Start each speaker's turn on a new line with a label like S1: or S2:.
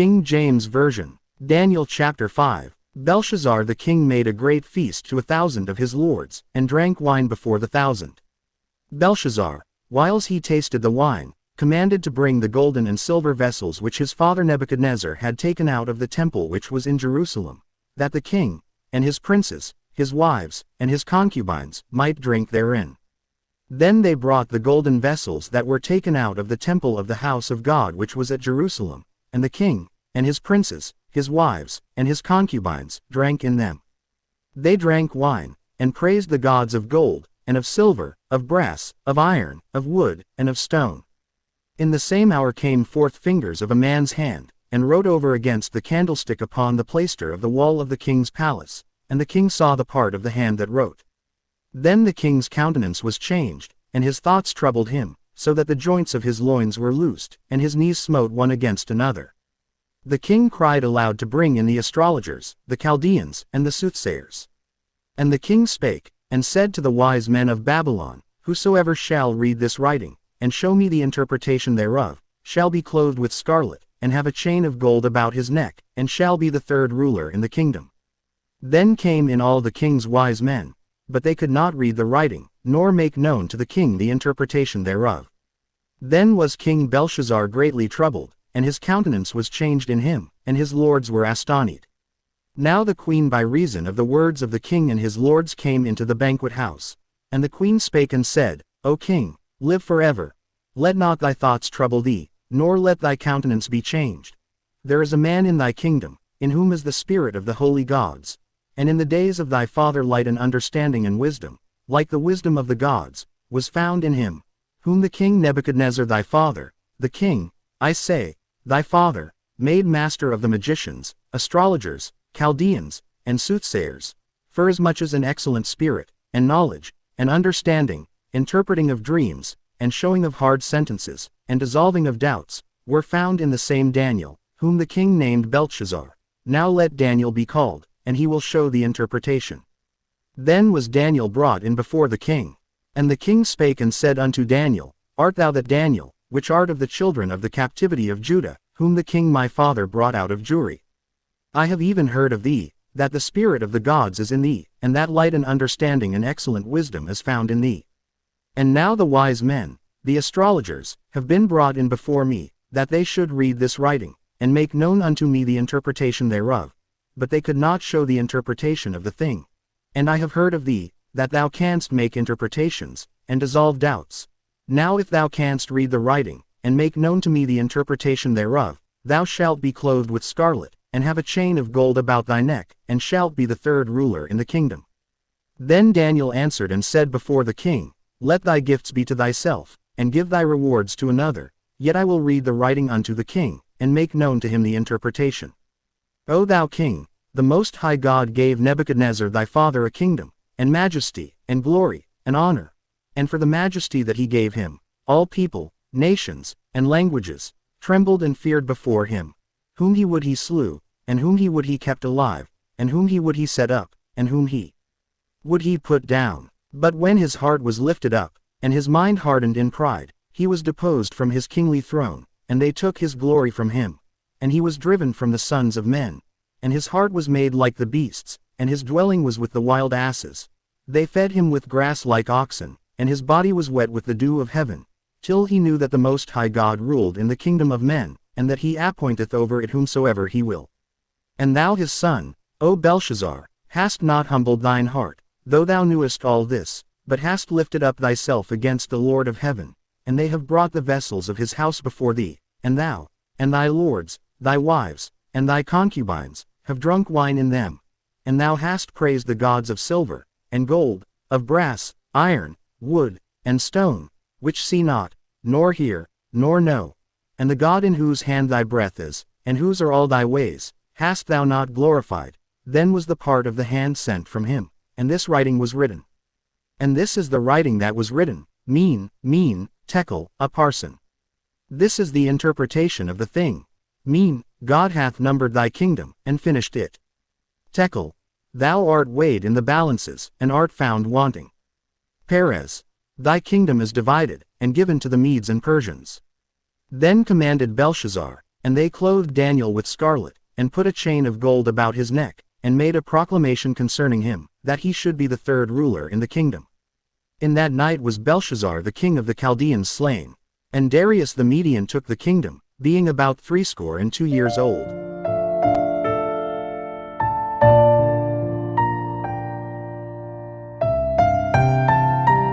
S1: King James Version. Daniel Chapter 5. Belshazzar the king made a great feast to 1,000 of his lords, and drank wine before the 1,000. Belshazzar, whiles he tasted the wine, commanded to bring the golden and silver vessels which his father Nebuchadnezzar had taken out of the temple which was in Jerusalem, that the king, and his princes, his wives, and his concubines, might drink therein. Then they brought the golden vessels that were taken out of the temple of the house of God which was at Jerusalem, and the king, and his princes, his wives, and his concubines, drank in them. They drank wine, and praised the gods of gold, and of silver, of brass, of iron, of wood, and of stone. In the same hour came forth fingers of a man's hand, and wrote over against the candlestick upon the plaister of the wall of the king's palace, and the king saw the part of the hand that wrote. Then the king's countenance was changed, and his thoughts troubled him, so that the joints of his loins were loosed, and his knees smote one against another. The king cried aloud to bring in the astrologers, the Chaldeans, and the soothsayers. And the king spake, and said to the wise men of Babylon, Whosoever shall read this writing, and show me the interpretation thereof, shall be clothed with scarlet, and have a chain of gold about his neck, and shall be the third ruler in the kingdom. Then came in all the king's wise men, but they could not read the writing, nor make known to the king the interpretation thereof. Then was King Belshazzar greatly troubled, and his countenance was changed in him, and his lords were astonied. Now the queen by reason of the words of the king and his lords came into the banquet house. And the queen spake and said, O king, live forever. Let not thy thoughts trouble thee, nor let thy countenance be changed. There is a man in thy kingdom, in whom is the spirit of the holy gods. And in the days of thy father light and understanding and wisdom, like the wisdom of the gods, was found in him, whom the king Nebuchadnezzar thy father, the king, I say, thy father, made master of the magicians, astrologers, Chaldeans, and soothsayers, forasmuch as an excellent spirit, and knowledge, and understanding, interpreting of dreams, and showing of hard sentences, and dissolving of doubts, were found in the same Daniel, whom the king named Belshazzar. Now let Daniel be called, and he will show the interpretation. Then was Daniel brought in before the king. And the king spake and said unto Daniel, Art thou that Daniel, which art of the children of the captivity of Judah, whom the king my father brought out of Jewry? I have even heard of thee, that the spirit of the gods is in thee, and that light and understanding and excellent wisdom is found in thee. And now the wise men, the astrologers, have been brought in before me, that they should read this writing, and make known unto me the interpretation thereof. But they could not show the interpretation of the thing. And I have heard of thee, that thou canst make interpretations, and dissolve doubts. Now if thou canst read the writing, and make known to me the interpretation thereof, thou shalt be clothed with scarlet, and have a chain of gold about thy neck, and shalt be the third ruler in the kingdom. Then Daniel answered and said before the king, Let thy gifts be to thyself, and give thy rewards to another, yet I will read the writing unto the king, and make known to him the interpretation. O thou king, the Most High God gave Nebuchadnezzar thy father a kingdom, and majesty, and glory, and honor. And for the majesty that he gave him, all people, nations, and languages, trembled and feared before him. Whom he would he slew, and whom he would he kept alive, and whom he would he set up, and whom he would he put down. But when his heart was lifted up, and his mind hardened in pride, he was deposed from his kingly throne, and they took his glory from him. And he was driven from the sons of men. And his heart was made like the beasts, and his dwelling was with the wild asses. They fed him with grass like oxen, and his body was wet with the dew of heaven, till he knew that the Most High God ruled in the kingdom of men, and that he appointeth over it whomsoever he will. And thou his son, O Belshazzar, hast not humbled thine heart, though thou knewest all this, but hast lifted up thyself against the Lord of heaven, and they have brought the vessels of his house before thee, and thou, and thy lords, thy wives, and thy concubines, have drunk wine in them. And thou hast praised the gods of silver, and gold, of brass, iron, wood, and stone, which see not, nor hear, nor know. And the God in whose hand thy breath is, and whose are all thy ways, hast thou not glorified. Then was the part of the hand sent from him, and this writing was written. And this is the writing that was written, mean, tekel, a parson. This is the interpretation of the thing. Mean, God hath numbered thy kingdom, and finished it. Tekel, thou art weighed in the balances, and art found wanting. Perez, thy kingdom is divided, and given to the Medes and Persians. Then commanded Belshazzar, And they clothed Daniel with scarlet, and put a chain of gold about his neck, and made a proclamation concerning him, that he should be the third ruler in the kingdom. In that night was Belshazzar the king of the Chaldeans slain. And Darius the Median took the kingdom, being about 62 years old.